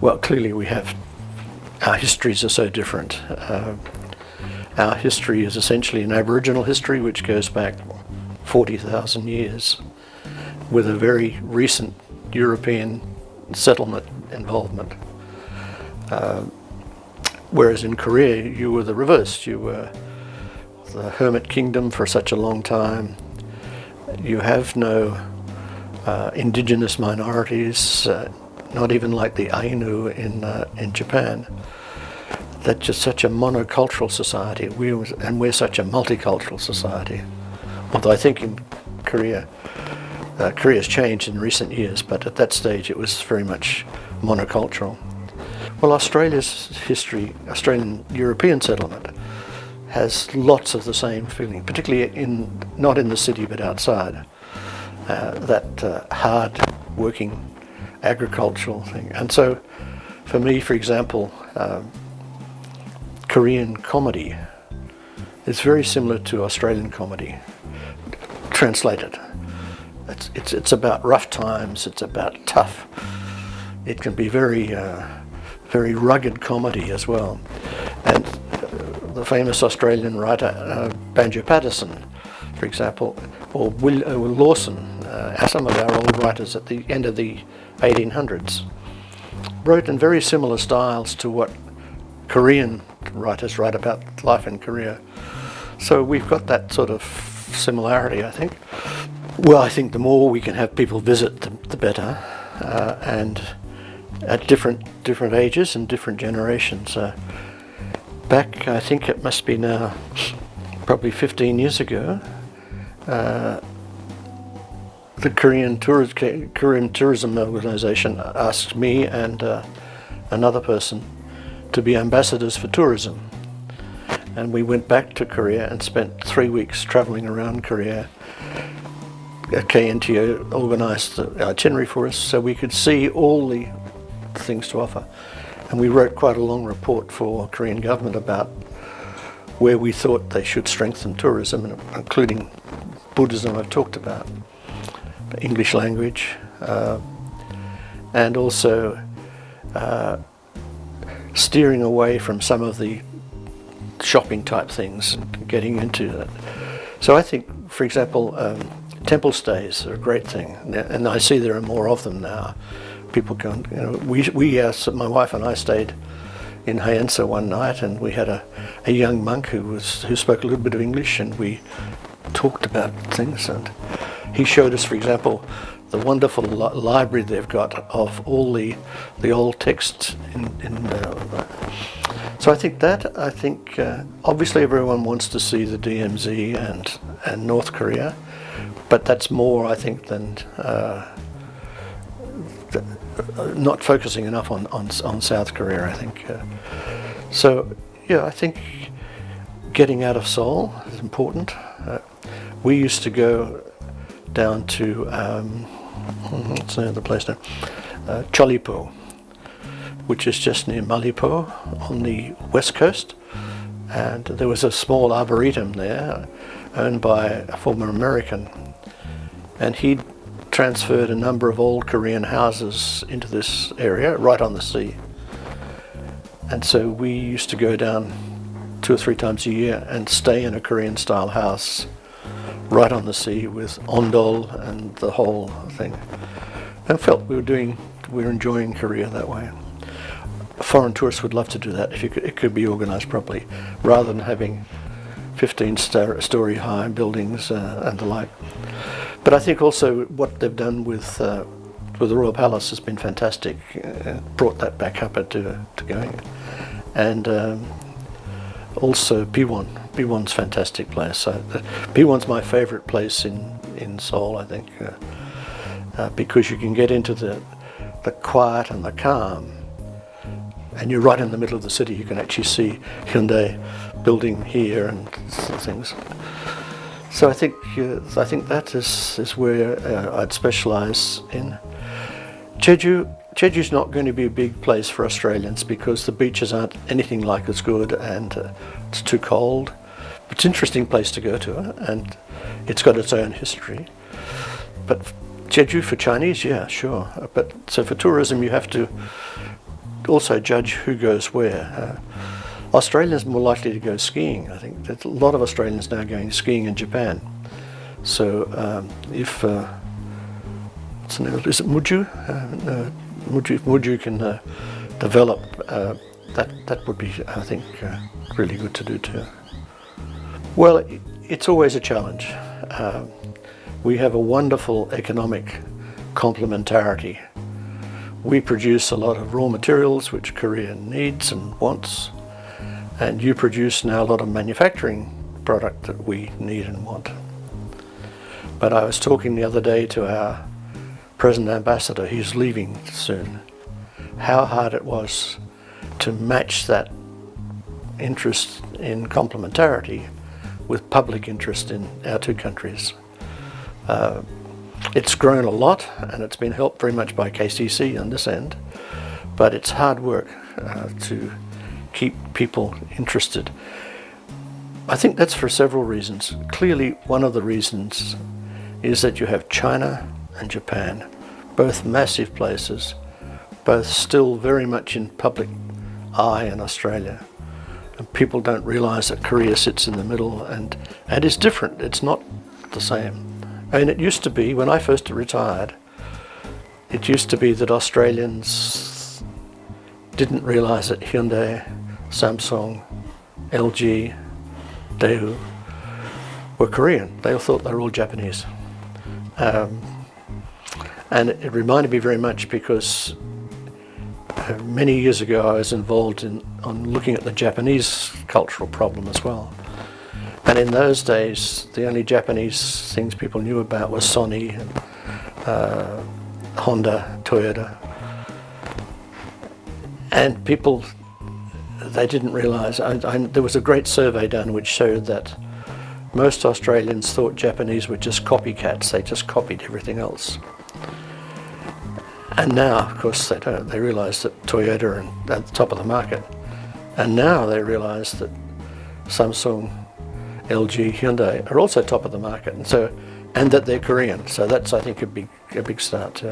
Well, clearly our histories are so different. Our history is essentially an Aboriginal history which goes back 40,000 years with a very recent European settlement involvement. Whereas in Korea you were the reverse. You were the hermit kingdom for such a long time. You have no indigenous minorities, not even like the Ainu in Japan. That's just such a monocultural society, and we're such a multicultural society. Although I think in Korea, Korea's changed in recent years, but at that stage it was very much monocultural. Well, Australia's history, Australian European settlement, has lots of the same feeling, particularly not in the city but outside. That hard-working agricultural thing. And so, for me, for example, Korean comedy is very similar to Australian comedy, translated. It's about rough times. It's about tough. It can be very rugged comedy as well. And the famous Australian writer Banjo Paterson, for example, or Lawson, some of our old writers at the end of the 1800s, wrote in very similar styles to what Korean writers write about life in Korea. So we've got that sort of similarity, I think. Well, I think the more we can have people visit, the better, and at different ages and different generations. Back, I think it must be now, probably 15 years ago, the Korean Tourism Organization asked me and another person to be ambassadors for tourism. And we went back to Korea and spent 3 weeks traveling around Korea. KNTO organized the itinerary for us so we could see all the things to offer. And we wrote quite a long report for Korean government about where we thought they should strengthen tourism, including Buddhism I've talked about, English language, and also steering away from some of the shopping type things and getting into that. So I think, for example, temple stays are a great thing, and I see there are more of them now. People can, my wife and I stayed in Hayensa one night, and we had a young monk who spoke a little bit of English, and we talked about things, and he showed us, for example, the wonderful library they've got of all the old texts so I think obviously everyone wants to see the DMZ and North Korea, but that's more, I think, than not focusing enough on South Korea, I think. So yeah, I think getting out of Seoul is important. We used to go down to what's the name of the place now? Cholipo, which is just near Malipo on the west coast, and there was a small arboretum there owned by a former American, and he'd transferred a number of old Korean houses into this area right on the sea. And so we used to go down 2 or 3 times a year and stay in a Korean style house right on the sea with ondol and the whole thing, and felt we were enjoying Korea that way. Foreign tourists would love to do that if it could be organized properly, rather than having 15-story high buildings and the like. But I think also what they've done with the Royal Palace has been fantastic. Brought that back up to going, and also Piwon. Piwon's a fantastic place. Piwon's my favourite place in Seoul, I think, because you can get into the quiet and the calm, and you're right in the middle of the city. You can actually see Hyundai building here and things. So I think that is where I'd specialise in. Jeju's not going to be a big place for Australians because the beaches aren't anything like as good, and it's too cold. It's an interesting place to go to, and it's got its own history. But Jeju for Chinese, yeah, sure. But so for tourism, you have to also judge who goes where. Australians are more likely to go skiing. I think that a lot of Australians now going skiing in Japan. So if what's the name? Is it Muju? Muju can develop. That would be, I think, really good to do too. Well, it's always a challenge. We have a wonderful economic complementarity. We produce a lot of raw materials which Korea needs and wants, and you produce now a lot of manufacturing product that we need and want. But I was talking the other day to our present ambassador, he's leaving soon, how hard it was to match that interest in complementarity with public interest in our two countries. It's grown a lot, and it's been helped very much by KCC on this end, but it's hard work to keep people interested. I think that's for several reasons. Clearly, one of the reasons is that you have China and Japan, both massive places, both still very much in public eye in Australia. And people don't realise that Korea sits in the middle and is different. It's not the same. I mean, it used to be, when I first retired, it used to be that Australians didn't realise that Hyundai, Samsung, LG, Daewoo were Korean. They all thought they were all Japanese. And it reminded me very much because many years ago I was involved on looking at the Japanese cultural problem as well. And in those days, the only Japanese things people knew about was Sony, and Honda, Toyota. And people, they didn't realise, there was a great survey done which showed that most Australians thought Japanese were just copycats, they just copied everything else. And now, of course, they don't. They realise that Toyota are at the top of the market. And now they realise that Samsung, LG, Hyundai are also top of the market, and that they're Korean. So that's, I think, a big start.